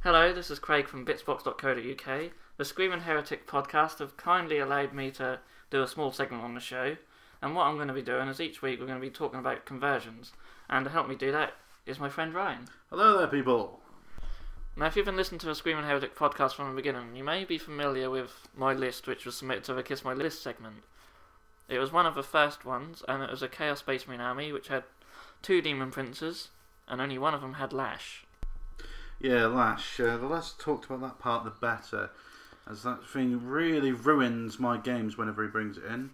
Hello, this is Craig from Bitzbox.co.uk. The Screaming Heretic Podcast have kindly allowed me to do a small segment on the show, and what I'm going to be doing is each week we're going to be talking about conversions, and to help me do that is my friend Ryan. Hello there, people. Now, if you've been listening to the Screaming Heretic Podcast from the beginning, you may be familiar with my list, which was submitted to the Kiss My List segment. It was one of the first ones, and it was a Chaos Space Marine army which had 2 Daemon Princes, and only one of them had Lash. Yeah, Lash. The less talked about that part, the better, as that thing really ruins my games whenever he brings it in.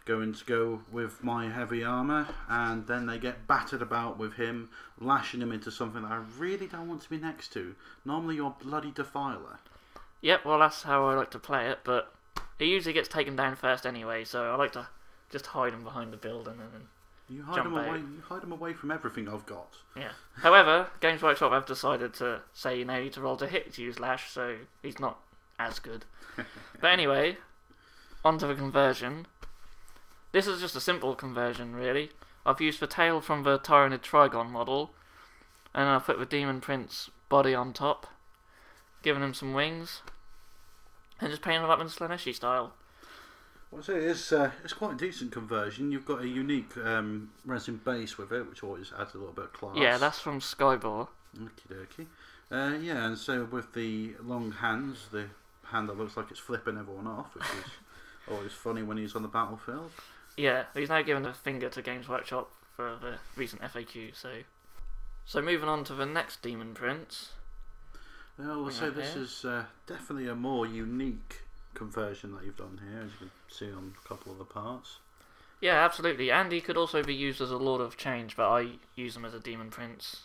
Going to go with my heavy armour, and then they get battered about with him, lashing him into something that I really don't want to be next to. Normally your bloody Defiler. Yep, well that's how I like to play it, but he usually gets taken down first anyway, so I like to just hide him behind the building and then You hide him away from everything I've got. Yeah. However, Games Workshop have decided to say you now need to roll to hit to use Lash, so he's not as good. But anyway, on to the conversion. This is just a simple conversion, really. I've used the tail from the Tyrannid Trigon model, and I've put the Daemon Prince body on top, given him some wings, and just painted him up in Slaneshi style. Well, so it's quite a decent conversion. You've got a unique resin base with it, which always adds a little bit of class. Yeah, that's from Skybore. Okie dokie. Yeah, and so with the long hands, the hand that looks like it's flipping everyone off, which is always funny when he's on the battlefield. Yeah, he's now given a finger to Games Workshop for the recent FAQ, So moving on to the next Daemon Prince. Well, so this is definitely a more unique conversion that you've done here, as you can see on a couple of the parts. Yeah, absolutely. And he could also be used as a Lord of Change, but I use him as a Daemon Prince.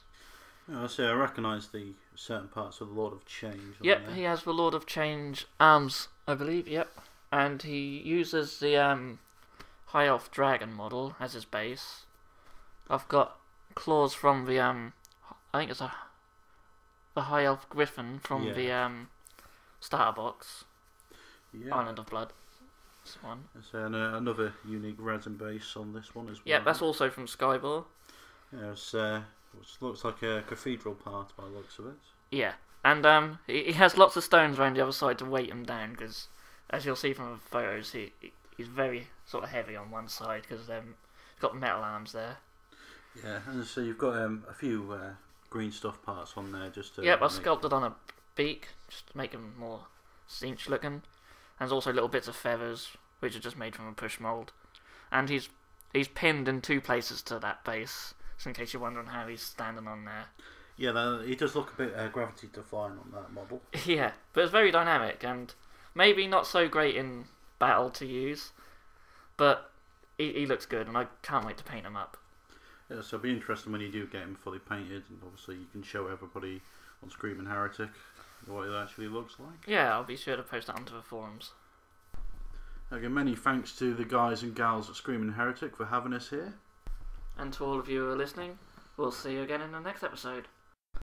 Yeah, I see. I recognise the certain parts of the Lord of Change. Yep, he has the Lord of Change arms, I believe. Yep, and he uses the High Elf Dragon model as his base. I've got claws from the I think it's the High Elf Griffin from the starter box. Yeah. Island of Blood. This one. There's another unique resin base on this one as well. Yeah, that's also from Skybore. Yeah, it looks like a cathedral part by the looks of it. Yeah, and he has lots of stones around the other side to weight him down, because as you'll see from the photos, he's very sort of heavy on one side, because he's got metal arms there. Yeah, and so you've got a few green stuff parts on there just to... Yep, I sculpted on a beak, just to make him more cinch looking. And there's also little bits of feathers, which are just made from a push mould. And he's pinned in 2 places to that base, so in case you're wondering how he's standing on there. Yeah, he does look a bit gravity defying on that model. Yeah, but it's very dynamic, and maybe not so great in battle to use, but he looks good, and I can't wait to paint him up. Yeah, so it'll be interesting when you do get him fully painted, and obviously you can show everybody on Screaming Heretic what it actually looks like. Yeah, I'll be sure to post that onto the forums. Again, many thanks to the guys and gals at Screaming Heretic for having us here. And to all of you who are listening, we'll see you again in the next episode.